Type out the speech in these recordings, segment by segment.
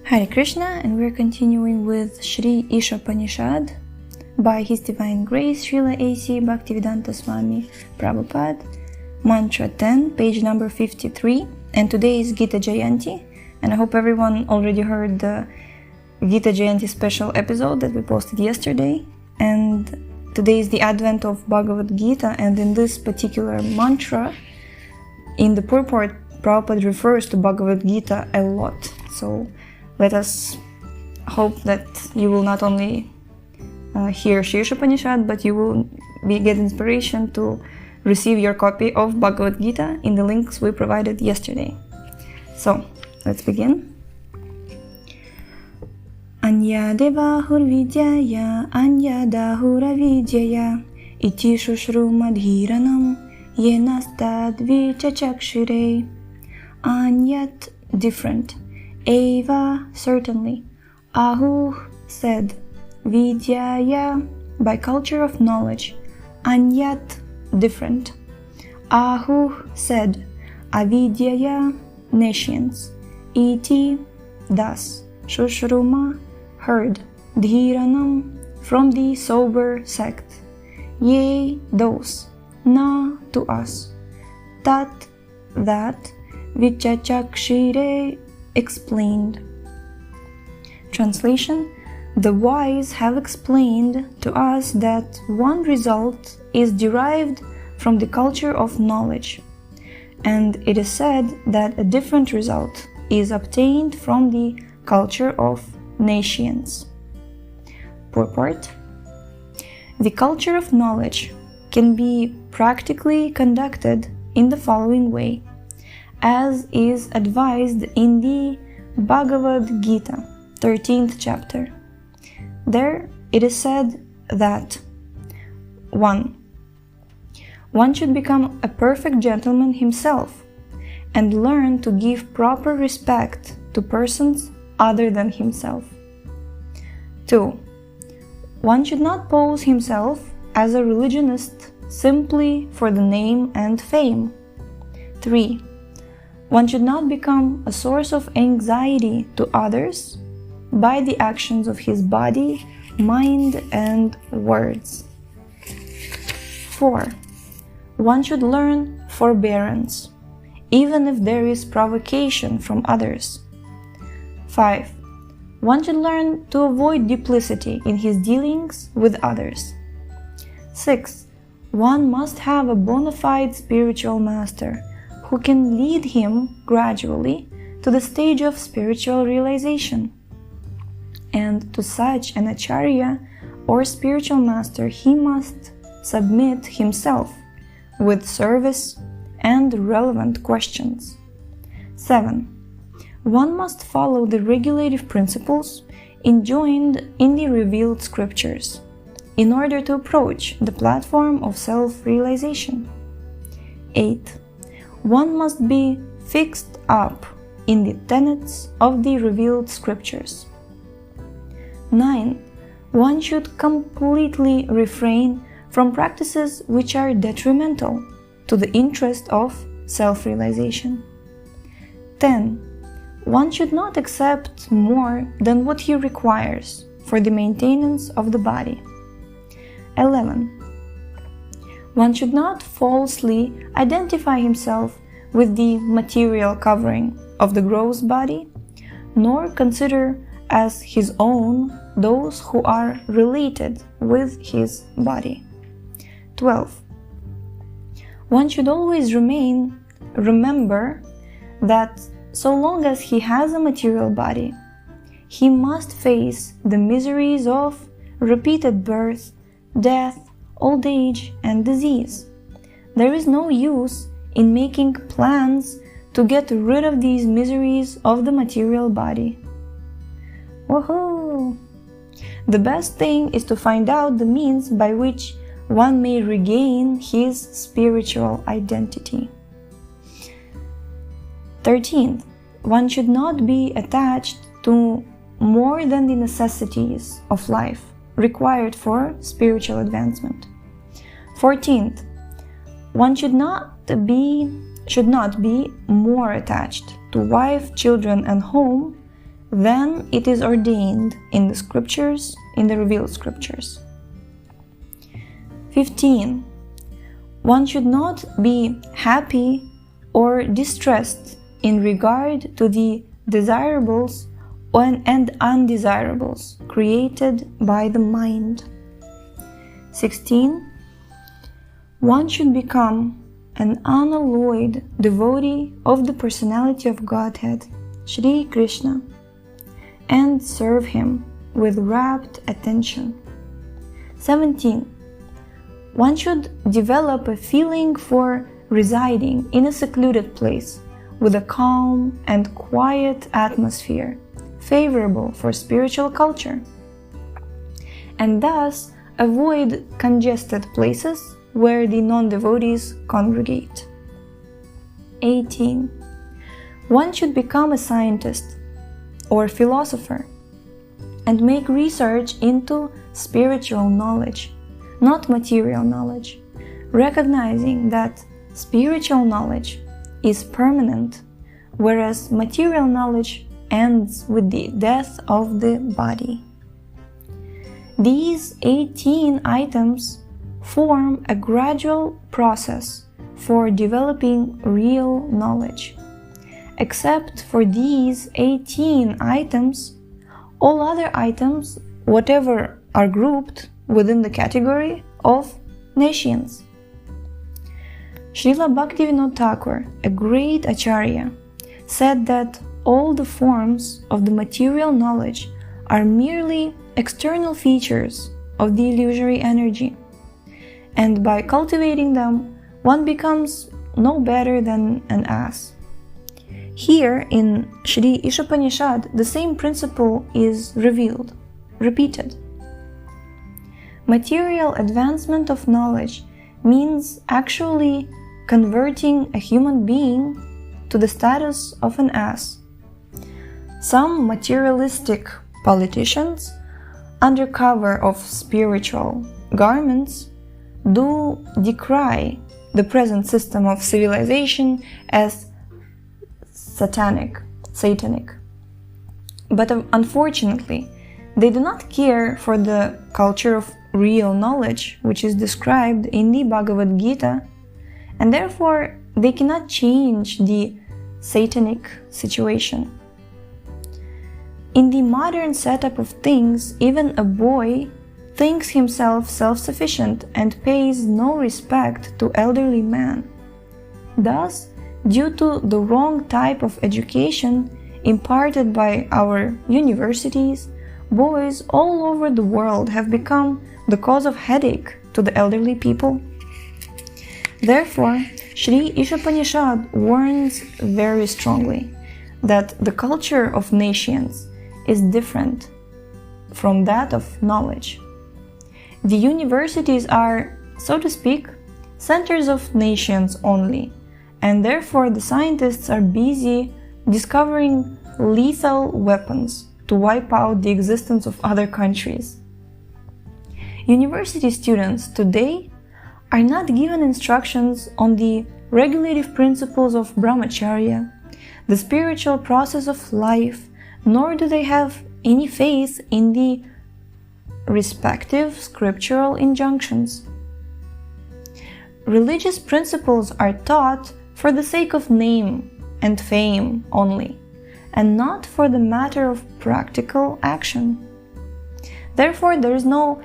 Hare Krishna, and we're continuing with Shri Īśopaniṣad by His Divine Grace Srila A.C. Bhaktivedanta Swami Prabhupada, Mantra 10, page number 53, and today is Gita Jayanti, and I hope everyone already heard the Gita Jayanti special episode that we posted yesterday, and today is the advent of Bhagavad Gita, and in this particular mantra, in the purport, Prabhupada refers to Bhagavad Gita a lot, so let us hope that you will not only hear Shri Īśopaniṣad, but you will get inspiration to receive your copy of Bhagavad Gita in the links we provided yesterday. So, let's begin. Anya devahur vidyaya, anya dahura vidyaya, iti shushrumadhiranam, yenastad vichachakshire. Anyat, different. Eva, certainly. Ahu, said. Vidyaya, by culture of knowledge. Anyat, different. Ahu, said. Avidyaya, nescience. Iti, thus. Shushruma, heard. Dhiranam, from the sober sect. Ye, those. Na, to us. Tat, that. Vichachakshire, explained. Translation: the wise have explained to us that one result is derived from the culture of knowledge, and it is said that a different result is obtained from the culture of nescience. Purport: the culture of knowledge can be practically conducted in the following way, as is advised in the Bhagavad Gita, 13th chapter. There it is said that 1. One should become a perfect gentleman himself and learn to give proper respect to persons other than himself. 2. One should not pose himself as a religionist simply for the name and fame. 3. One should not become a source of anxiety to others by the actions of his body, mind, and words. 4. One should learn forbearance, even if there is provocation from others. 5. One should learn to avoid duplicity in his dealings with others. 6. One must have a bona fide spiritual master who can lead him gradually to the stage of spiritual realization. And to such an acharya or spiritual master he must submit himself with service and relevant questions. 7. One must follow the regulative principles enjoined in the revealed scriptures in order to approach the platform of self-realization. 8. One must be fixed up in the tenets of the revealed scriptures. 9. One should completely refrain from practices which are detrimental to the interest of self-realization. 10. One should not accept more than what he requires for the maintenance of the body. 11. One should not falsely identify himself with the material covering of the gross body, nor consider as his own those who are related with his body. 12. One should always remember that so long as he has a material body, he must face the miseries of repeated birth, death, old age, and disease. There is no use in making plans to get rid of these miseries of the material body. Woohoo! The best thing is to find out the means by which one may regain his spiritual identity. 13. One should not be attached to more than the necessities of life required for spiritual advancement. 14th, one should not be more attached to wife, children, and home then it is ordained in the scriptures, in the revealed scriptures. 15. One should not be happy or distressed in regard to the desirables and undesirables created by the mind. 16. One should become an unalloyed devotee of the personality of Godhead, Shri Krishna, and serve him with rapt attention. 17. One should develop a feeling for residing in a secluded place with a calm and quiet atmosphere, favorable for spiritual culture, and thus avoid congested places where the non-devotees congregate. 18. One should become a scientist or philosopher and make research into spiritual knowledge, not material knowledge, recognizing that spiritual knowledge is permanent, whereas material knowledge ends with the death of the body. These 18 items form a gradual process for developing real knowledge. Except for these 18 items, all other items, whatever, are grouped within the category of nescience. Srila Bhaktivinoda Thakur, a great acharya, said that all the forms of the material knowledge are merely external features of the illusory energy, and by cultivating them, one becomes no better than an ass. Here in Shri Īśopaniṣad, the same principle is repeated. Material advancement of knowledge means actually converting a human being to the status of an ass. Some materialistic politicians, under cover of spiritual garments, do decry the present system of civilization as satanic. But unfortunately, they do not care for the culture of real knowledge, which is described in the Bhagavad Gita, and therefore they cannot change the satanic situation. In the modern setup of things, even a boy thinks himself self-sufficient and pays no respect to elderly men. Thus, due to the wrong type of education imparted by our universities, boys all over the world have become the cause of headache to the elderly people. Therefore, Shri Īśopaniṣad warns very strongly that the culture of nations is different from that of knowledge. The universities are, so to speak, centers of nations only, and therefore the scientists are busy discovering lethal weapons to wipe out the existence of other countries. University students today are not given instructions on the regulative principles of brahmacharya, the spiritual process of life, nor do they have any faith in the respective scriptural injunctions. Religious principles are taught for the sake of name and fame only, and not for the matter of practical action. Therefore, there is no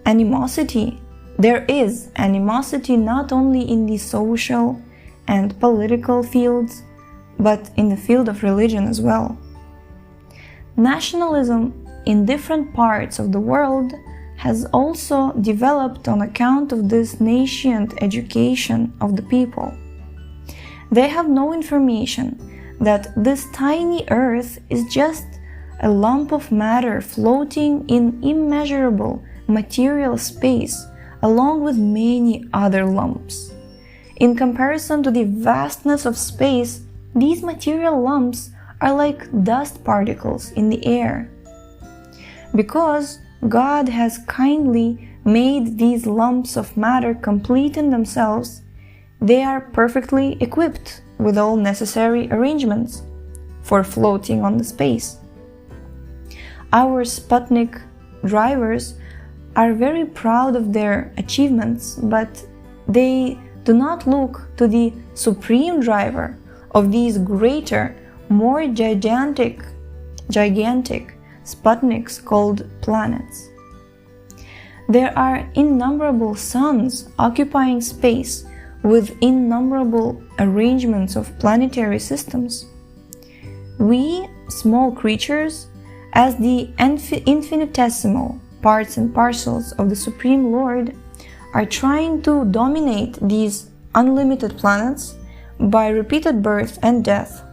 animosity. There is animosity not only in the social and political fields, but in the field of religion as well. Nationalism in different parts of the world has also developed on account of this nascent education of the people. They have no information that this tiny earth is just a lump of matter floating in immeasurable material space along with many other lumps. In comparison to the vastness of space, these material lumps are like dust particles in the air. Because God has kindly made these lumps of matter complete in themselves, they are perfectly equipped with all necessary arrangements for floating on the space. our Sputnik drivers are very proud of their achievements, but they do not look to the supreme driver of these greater, more gigantic Sputniks called planets. There are innumerable suns occupying space with innumerable arrangements of planetary systems. We, small creatures, as the infinitesimal parts and parcels of the Supreme Lord, are trying to dominate these unlimited planets by repeated birth and death,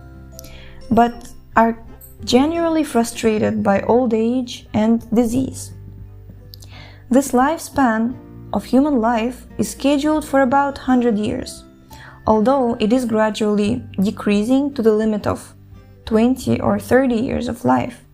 but are generally frustrated by old age and disease. This lifespan of human life is scheduled for about 100 years, although it is gradually decreasing to the limit of 20 or 30 years of life.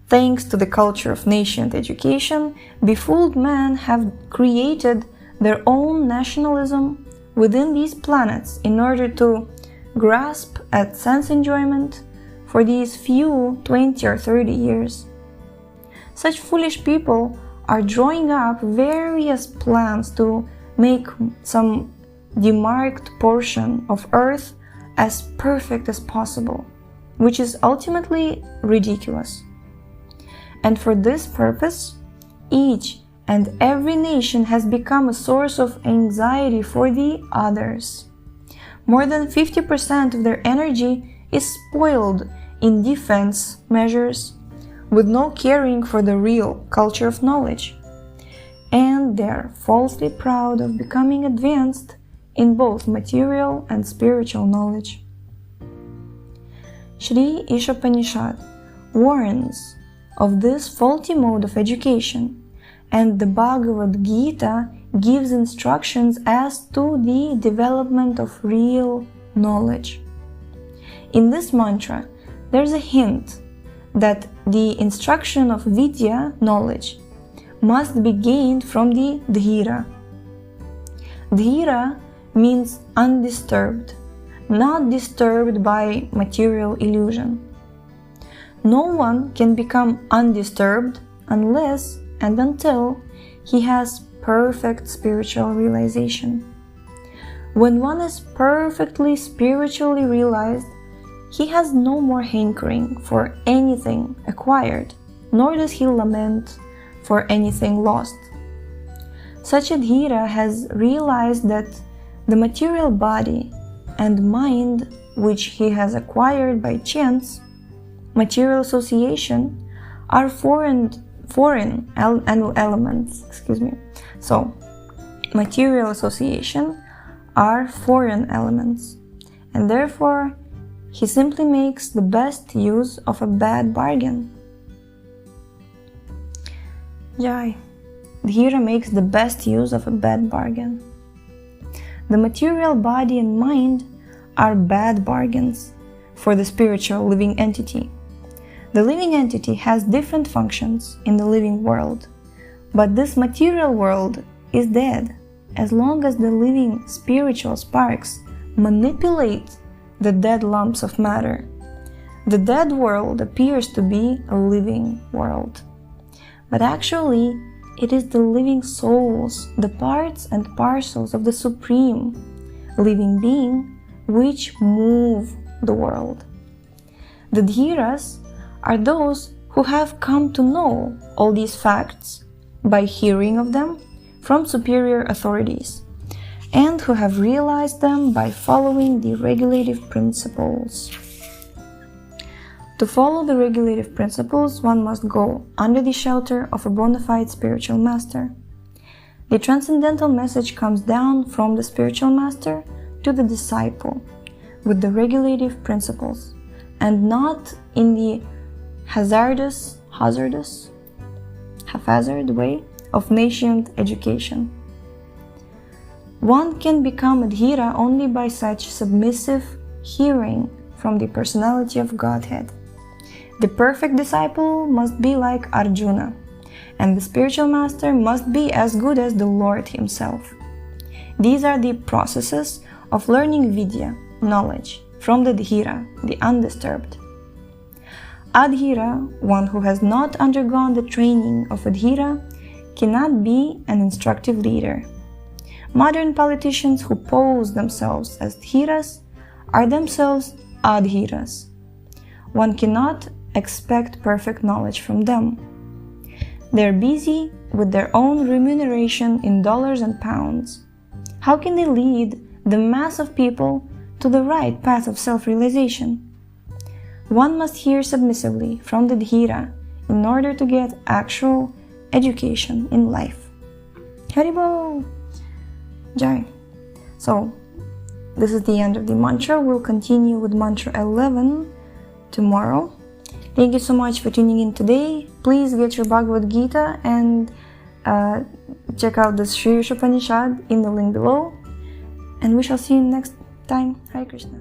Thanks to the culture of nascent education, befooled men have created their own nationalism within these planets in order to grasp at sense enjoyment for these few 20 or 30 years. Such foolish people are drawing up various plans to make some demarked portion of Earth as perfect as possible, which is ultimately ridiculous. And for this purpose, each and every nation has become a source of anxiety for the others. More than 50% of their energy is spoiled in defense measures, with no caring for the real culture of knowledge. And they're falsely proud of becoming advanced in both material and spiritual knowledge. Sri Īśopaniṣad warns of this faulty mode of education, and the Bhagavad Gita gives instructions as to the development of real knowledge. In this mantra, there's a hint that the instruction of Vidya, knowledge, must be gained from the Dhira. Dhira means undisturbed, not disturbed by material illusion. No one can become undisturbed unless and until he has perfect spiritual realization. When one is perfectly spiritually realized, he has no more hankering for anything acquired, nor does he lament for anything lost. Such a Dhira has realized that the material body and mind which he has acquired by chance, material association, are foreign elements. So, material association are foreign elements, and therefore he simply makes the best use of a bad bargain. Jai. Dhira makes the best use of a bad bargain. The material body and mind are bad bargains for the spiritual living entity. The living entity has different functions in the living world, but this material world is dead as long as the living spiritual sparks manipulate the dead lumps of matter. The dead world appears to be a living world, but actually it is the living souls, the parts and parcels of the Supreme living being, which move the world. The Dhiras are those who have come to know all these facts by hearing of them from superior authorities, and who have realized them by following the regulative principles. To follow the regulative principles, one must go under the shelter of a bona fide spiritual master. The transcendental message comes down from the spiritual master to the disciple with the regulative principles, and not in the haphazard way of nascent education. One can become a Dhira only by such submissive hearing from the personality of Godhead. The perfect disciple must be like Arjuna, and the spiritual master must be as good as the Lord himself. These are the processes of learning Vidya, knowledge, from the Dhira, the undisturbed. Adhira, one who has not undergone the training of Adhira, cannot be an instructive leader. Modern politicians who pose themselves as Dhiras are themselves Adhiras. One cannot expect perfect knowledge from them. They're busy with their own remuneration in dollars and pounds. How can they lead the mass of people to the right path of self-realization? One must hear submissively from the Dhira in order to get actual education in life. Haribol! Jai. So, this is the end of the mantra. We'll continue with mantra 11 tomorrow. Thank you so much for tuning in today. Please get your Bhagavad Gita and check out the Īśopaniṣad in the link below. And we shall see you next time. Hare Krishna.